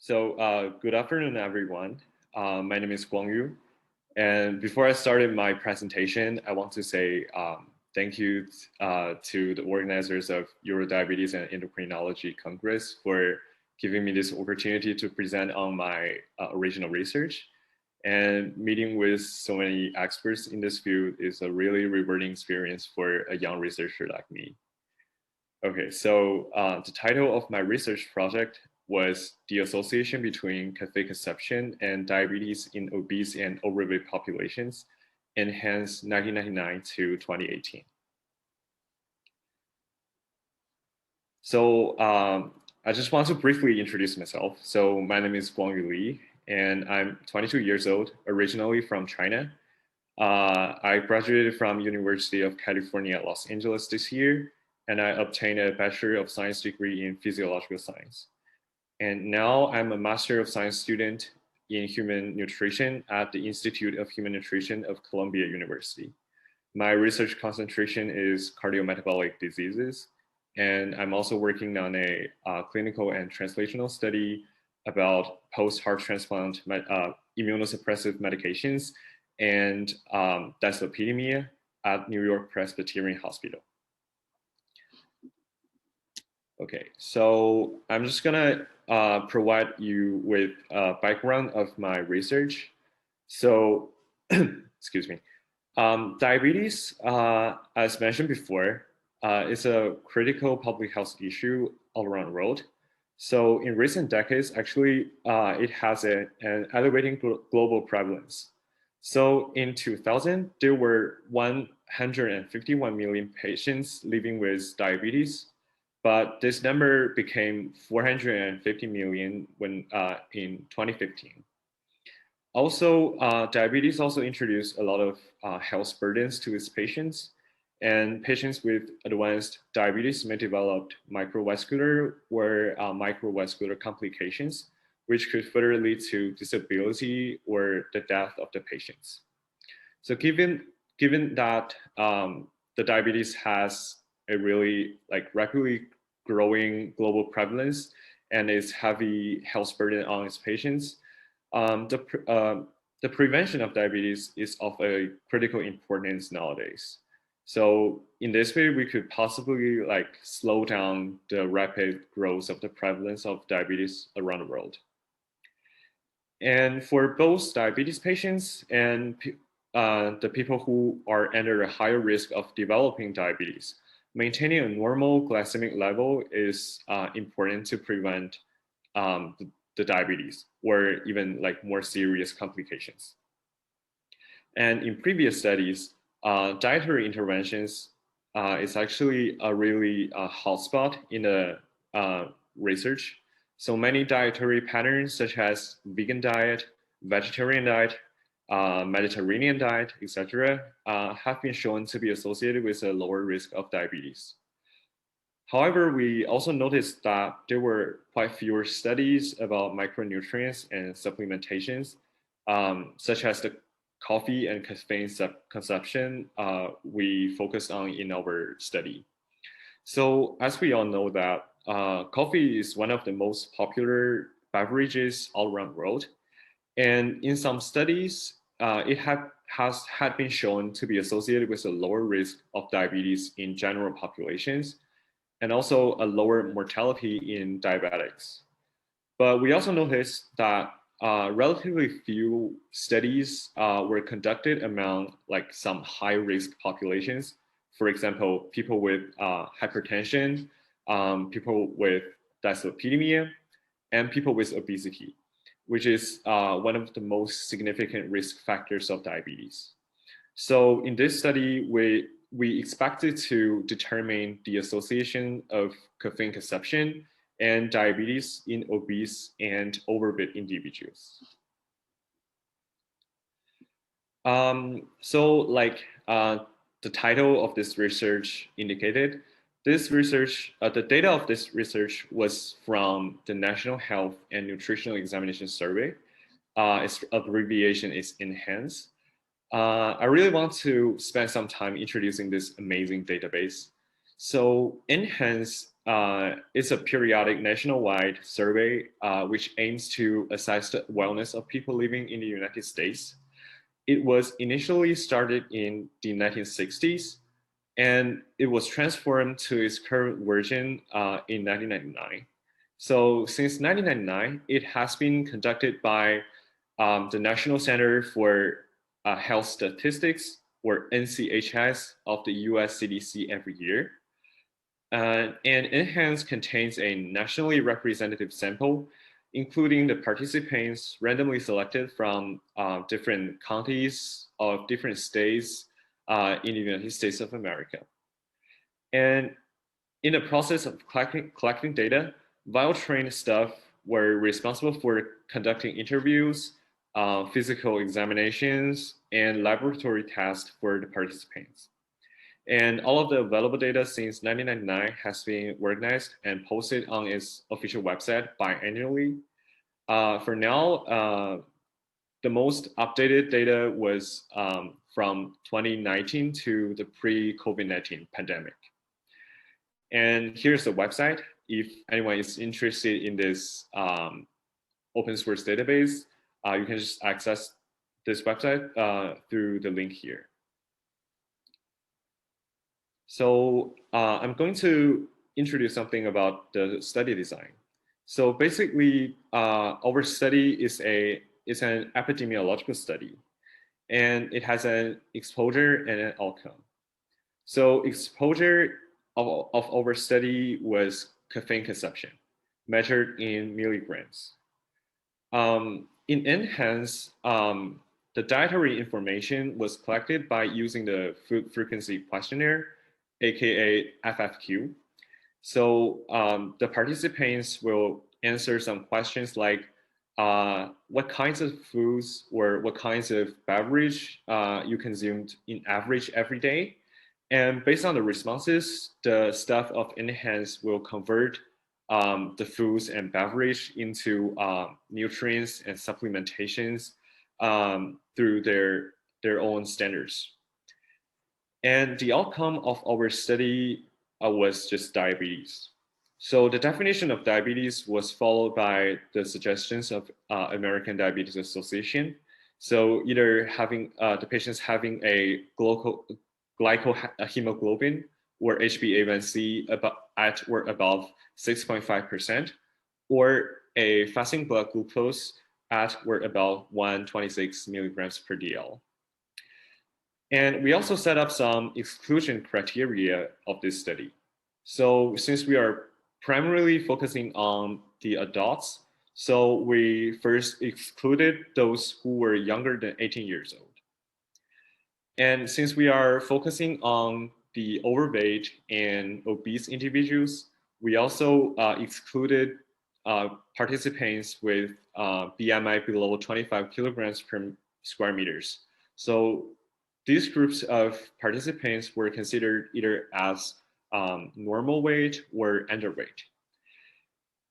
Good afternoon, everyone. My name is Guangyu. And before I started my presentation, I want to say thank you to the organizers of Eurodiabetes and Endocrinology Congress for giving me this opportunity to present on my original research. And meeting with so many experts in this field is a really rewarding experience for a young researcher like me. Okay, so the title of my research project was the association between caffeine consumption and diabetes in obese and overweight populations, NHANES 1999 to 2018. So I just want to briefly introduce myself. So my name is Guangyu Li, and I'm 22 years old, originally from China. I graduated from University of California, Los Angeles this year, and I obtained a Bachelor of Science degree in Physiological Science. And now I'm a Master of Science student in Human Nutrition at the Institute of Human Nutrition of Columbia University. My research concentration is cardiometabolic diseases, and I'm also working on a clinical and translational study about post-heart transplant immunosuppressive medications and dyslipidemia at New York Presbyterian Hospital. Okay, so I'm just gonna provide you with a background of my research. So, excuse me. Diabetes, as mentioned before, is a critical public health issue all around the world. So in recent decades, actually, it has an elevating global prevalence. So in 2000, there were 151 million patients living with diabetes, but this number became 450 million when in 2015. Also, diabetes also introduced a lot of health burdens to its patients, and patients with advanced diabetes may develop microvascular or microvascular complications, which could further lead to disability or the death of the patients. So given that the diabetes has a really rapidly growing global prevalence and its heavy health burden on its patients, the prevention of diabetes is of a critical importance nowadays. So in this way, we could possibly slow down the rapid growth of the prevalence of diabetes around the world. And for both diabetes patients and the people who are under a higher risk of developing diabetes, maintaining a normal glycemic level is important to prevent the diabetes or even more serious complications. And in previous studies, dietary interventions is actually a really hotspot in the research. So many dietary patterns such as vegan diet, vegetarian diet, Mediterranean diet, etc., have been shown to be associated with a lower risk of diabetes. However, we also noticed that there were quite fewer studies about micronutrients and supplementations, such as the coffee and caffeine consumption we focused on in our study. So as we all know that coffee is one of the most popular beverages all around the world. And in some studies, it has been shown to be associated with a lower risk of diabetes in general populations, and also a lower mortality in diabetics. But we also noticed that relatively few studies were conducted among some high-risk populations. For example, people with hypertension, people with dyslipidemia, and people with obesity, which is one of the most significant risk factors of diabetes. So in this study, we expected to determine the association of caffeine consumption and diabetes in obese and overweight individuals. The title of this research indicated, this research, the data of this research was from the National Health and Nutritional Examination Survey. Its abbreviation is NHANES. I really want to spend some time introducing this amazing database. So NHANES it's a periodic nationwide survey which aims to assess the wellness of people living in the United States. It was initially started in the 1960s, and it was transformed to its current version in 1999. So since 1999, it has been conducted by the National Center for Health Statistics, or NCHS, of the US CDC every year. And NHANES contains a nationally representative sample, including the participants randomly selected from different counties of different states in the United States of America. And in the process of collecting data, well-trained staff were responsible for conducting interviews, physical examinations, and laboratory tests for the participants. And all of the available data since 1999 has been organized and posted on its official website biannually. For now, the most updated data was from 2019 to the pre-COVID-19 pandemic. And here's the website. If anyone is interested in this open source database, you can just access this website through the link here. So I'm going to introduce something about the study design. So basically, our study is an epidemiological study, and it has an exposure and an outcome. So exposure of our study was caffeine consumption, measured in milligrams. In NHANES, the dietary information was collected by using the food frequency questionnaire, aka FFQ. So the participants will answer some questions like what kinds of foods or what kinds of beverage you consumed in average every day. And based on the responses, the staff of NHANES will convert the foods and beverage into nutrients and supplementations through their own standards. And the outcome of our study was just diabetes. So the definition of diabetes was followed by the suggestions of American Diabetes Association. So either having the patients having a glycohemoglobin or HbA1c at or above 6.5%, or a fasting blood glucose at or above 126 milligrams per DL. And we also set up some exclusion criteria of this study. So since we are primarily focusing on the adults, so we first excluded those who were younger than 18 years old. And since we are focusing on the overweight and obese individuals, we also excluded participants with BMI below 25 kilograms per square meters. So these groups of participants were considered either as normal weight or underweight.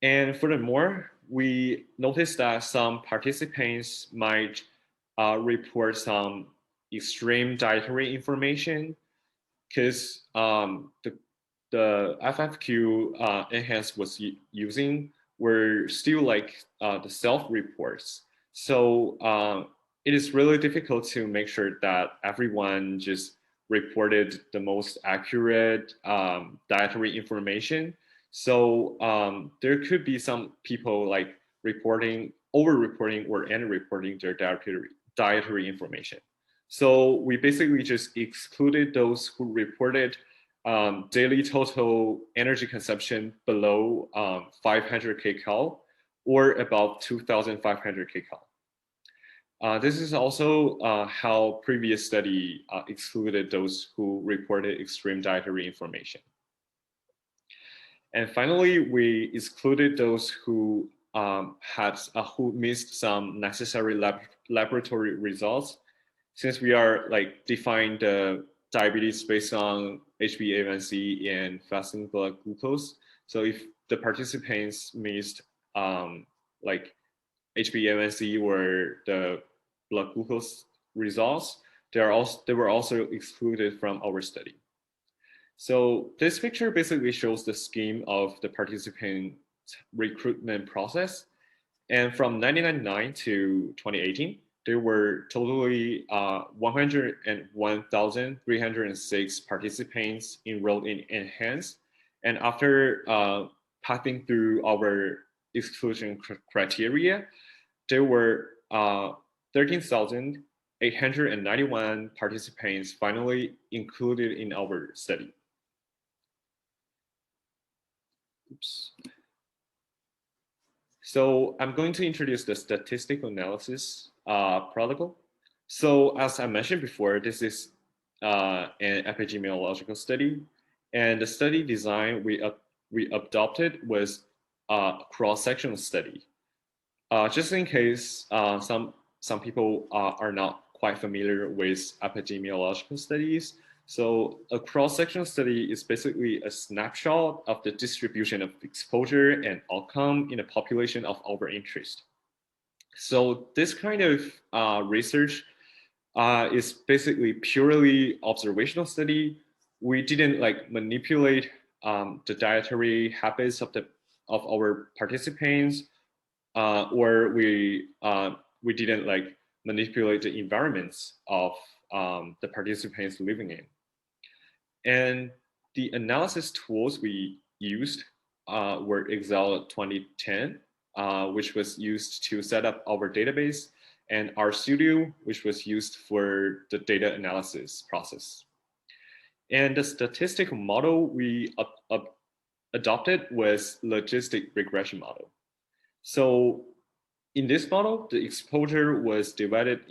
And furthermore, we noticed that some participants might report some extreme dietary information because the FFQ NHANES was using were still like the self-reports. So it is really difficult to make sure that everyone just reported the most accurate dietary information. So there could be some people like over-reporting or under-reporting their dietary information. So we basically just excluded those who reported daily total energy consumption below 500 kcal or above 2,500 kcal. This is also how previous study excluded those who reported extreme dietary information. And finally, we excluded those who who missed some necessary laboratory results, since we are like defined the diabetes based on HbA1c and fasting blood glucose. So if the participants missed like HbA1c or the blood glucose results, they were also excluded from our study. So this picture basically shows the scheme of the participant recruitment process. And from 1999 to 2018, there were totally 101,306 participants enrolled in NHANES. And after passing through our exclusion criteria, there were 13,891 participants finally included in our study. Oops. So I'm going to introduce the statistical analysis protocol. So as I mentioned before, this is an epidemiological study, and the study design we adopted was a cross-sectional study. Just in case some people are not quite familiar with epidemiological studies, so a cross-sectional study is basically a snapshot of the distribution of exposure and outcome in a population of our interest. So this kind of research is basically purely observational study. We didn't like manipulate the dietary habits of our participants, or we didn't like manipulate the environments of the participants living in. And the analysis tools we used were Excel 2010, which was used to set up our database, and RStudio, which was used for the data analysis process. And the statistical model we adopted was logistic regression model. So in this model, the exposure was divided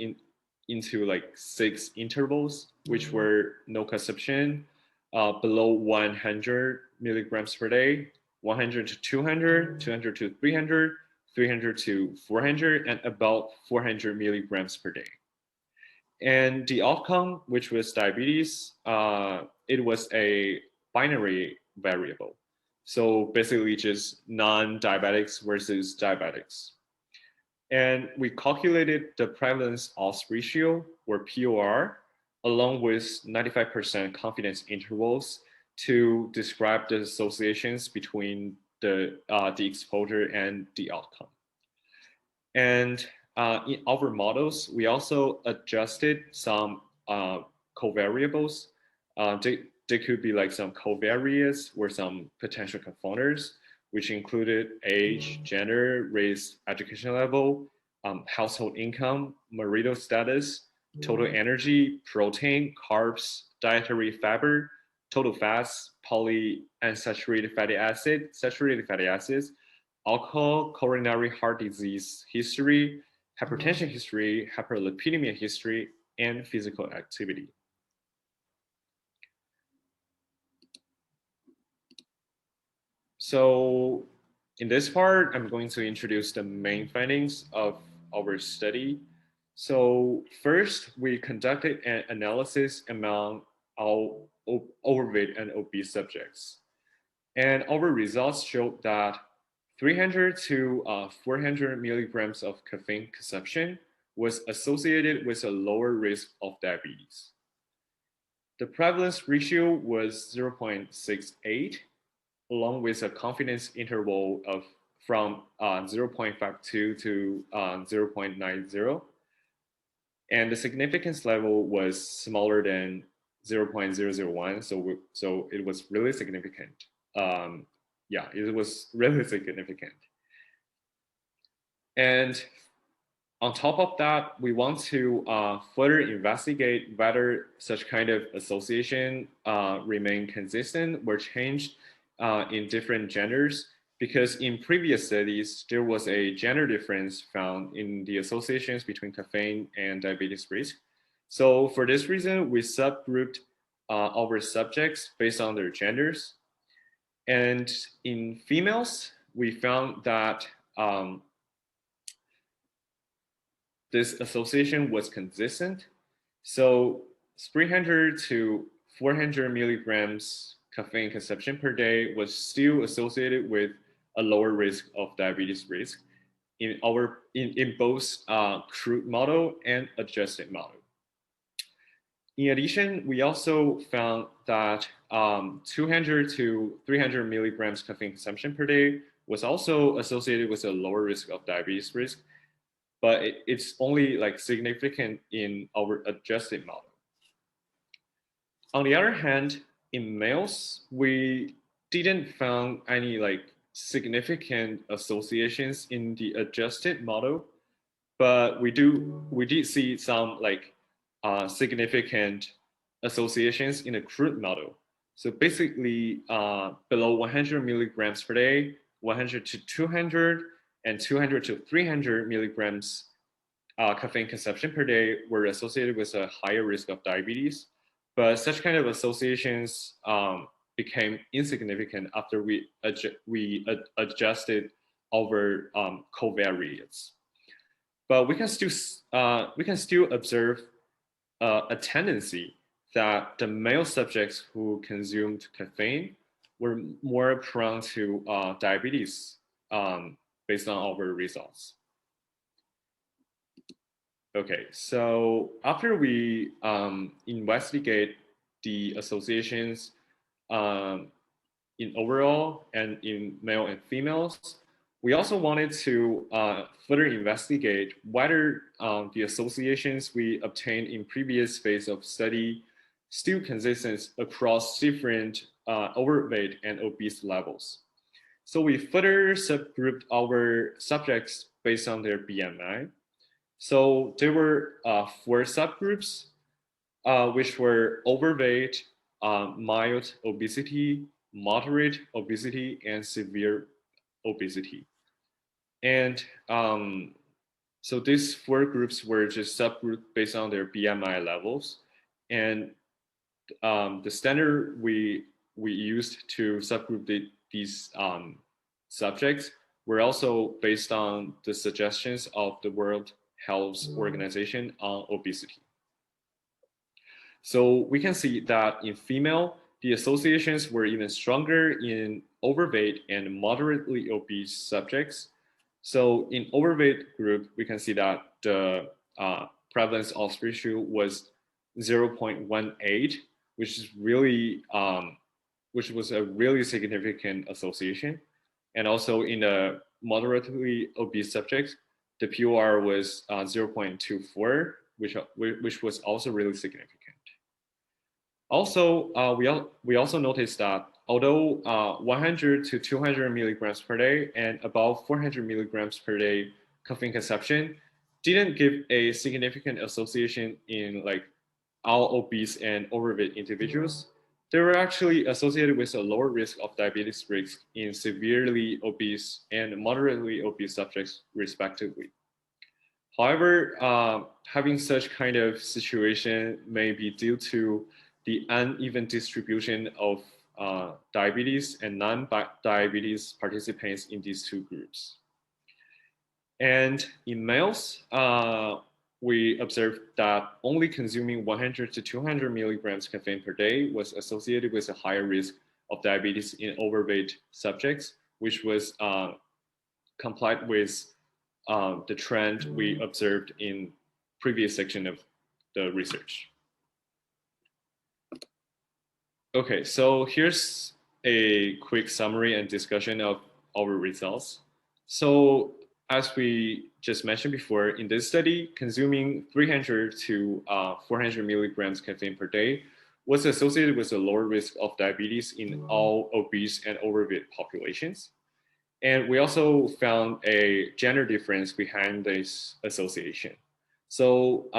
into like 6 intervals, which were no consumption, below 100 milligrams per day, 100 to 200, 200 to 300, 300 to 400, and about 400 milligrams per day. And the outcome, which was diabetes, it was a binary variable. So basically just non-diabetics versus diabetics. And we calculated the prevalence odds ratio, or POR, along with 95% confidence intervals to describe the associations between the exposure and the outcome. And in our models, we also adjusted some covariables. They could be like some covariates or some potential confounders, which included age, gender, race, education level, household income, marital status, total energy, protein, carbs, dietary fiber, total fats, polyunsaturated fatty saturated fatty acids, alcohol, coronary heart disease history, hypertension history, hyperlipidemia history, and physical activity. So in this part, I'm going to introduce the main findings of our study. So first, we conducted an analysis among all overweight and obese subjects. And our results showed that 300 to 400 milligrams of caffeine consumption was associated with a lower risk of diabetes. The prevalence ratio was 0.68, along with a confidence interval of from 0.52 to 0.90. And the significance level was smaller than 0.001, so it was really significant. Yeah, it was really significant. And on top of that, we want to further investigate whether such kind of association remain consistent or changed in different genders, because in previous studies, there was a gender difference found in the associations between caffeine and diabetes risk. So for this reason, we subgrouped our subjects based on their genders. And in females, we found that this association was consistent. So 300 to 400 milligrams caffeine consumption per day was still associated with a lower risk of diabetes risk in both crude model and adjusted model. In addition, we also found that 200 to 300 milligrams caffeine consumption per day was also associated with a lower risk of diabetes risk, but it's only like significant in our adjusted model. On the other hand, in males, we didn't found any like significant associations in the adjusted model, but we did see some like significant associations in the crude model. So basically, below 100 milligrams per day, 100 to 200, and 200 to 300 milligrams caffeine consumption per day were associated with a higher risk of diabetes. But such kind of associations became insignificant after we adjusted our covariates. But we can still observe a tendency that the male subjects who consumed caffeine were more prone to diabetes based on our results. Okay, so after we investigate the associations in overall and in male and females, we also wanted to further investigate whether the associations we obtained in previous phase of study still consistent across different overweight and obese levels. So we further subgrouped our subjects based on their BMI. So there were 4 subgroups, which were overweight, mild obesity, moderate obesity, and severe obesity. And so these 4 groups were just subgrouped based on their BMI levels. And the standard we used to subgroup these subjects were also based on the suggestions of the World Health Organization on obesity. So we can see that in female, the associations were even stronger in overweight and moderately obese subjects. So in overweight group, we can see that the prevalence odds ratio was 0.18, which is really, which was a really significant association. And also in the moderately obese subjects, the POR was 0.24, which was also really significant. Also, we also noticed that although 100 to 200 milligrams per day and about 400 milligrams per day caffeine consumption didn't give a significant association in like all obese and overweight individuals, they were actually associated with a lower risk of diabetes risk in severely obese and moderately obese subjects, respectively. However, having such kind of situation may be due to the uneven distribution of diabetes and non-diabetes participants in these 2 groups. And in males, we observed that only consuming 100 to 200 milligrams caffeine per day was associated with a higher risk of diabetes in overweight subjects, which was complied with the trend we observed in previous section of the research. Okay, so here's a quick summary and discussion of our results. So as we just mentioned before, in this study, consuming 300 to 400 milligrams caffeine per day was associated with a lower risk of diabetes in all obese and overweight populations. And we also found a gender difference behind this association. So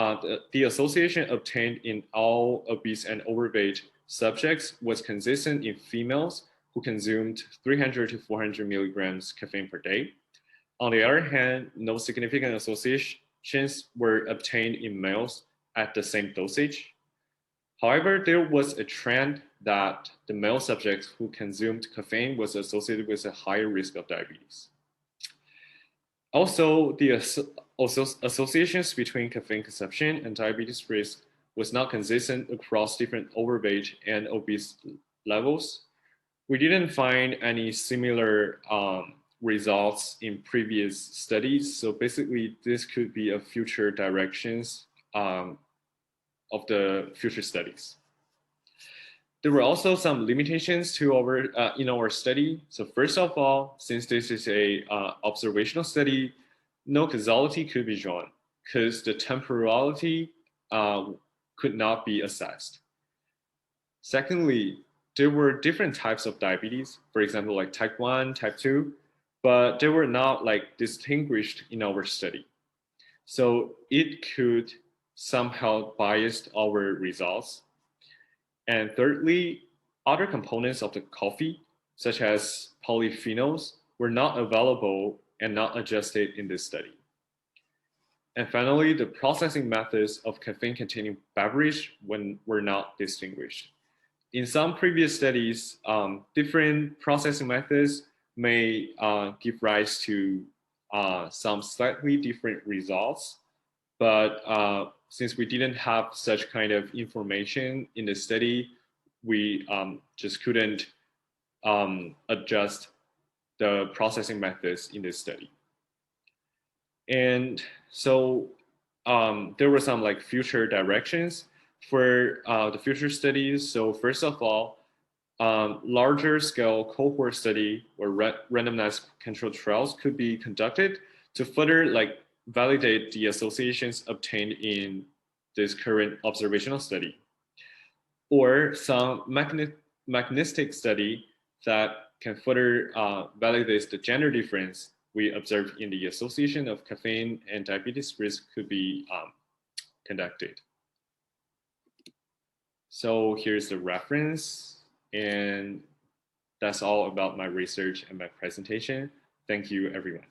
the association obtained in all obese and overweight subjects was consistent in females who consumed 300 to 400 milligrams caffeine per day. On the other hand, no significant associations were obtained in males at the same dosage. However, there was a trend that the male subjects who consumed caffeine was associated with a higher risk of diabetes. Also, the associations between caffeine consumption and diabetes risk was not consistent across different overweight and obese levels. We didn't find any similar results in previous studies. So basically, this could be a future directions of the future studies. There were also some limitations to our in our study. So first of all, since this is a observational study, no causality could be drawn because the temporality could not be assessed. Secondly, there were different types of diabetes, for example, like type 1, type 2, but they were not like distinguished in our study. So it could somehow bias our results. And thirdly, other components of the coffee, such as polyphenols, were not available and not adjusted in this study. And finally, the processing methods of caffeine-containing beverage were not distinguished. In some previous studies, different processing methods may give rise to some slightly different results. But since we didn't have such kind of information in the study, we just couldn't adjust the processing methods in this study. And so there were some like future directions for the future studies. So first of all, larger scale cohort study or randomized controlled trials could be conducted to further like validate the associations obtained in this current observational study, or some mechanistic study that can further validate the gender difference we observed in the association of caffeine and diabetes risk could be conducted. So here's the reference, and that's all about my research and my presentation. Thank you, everyone.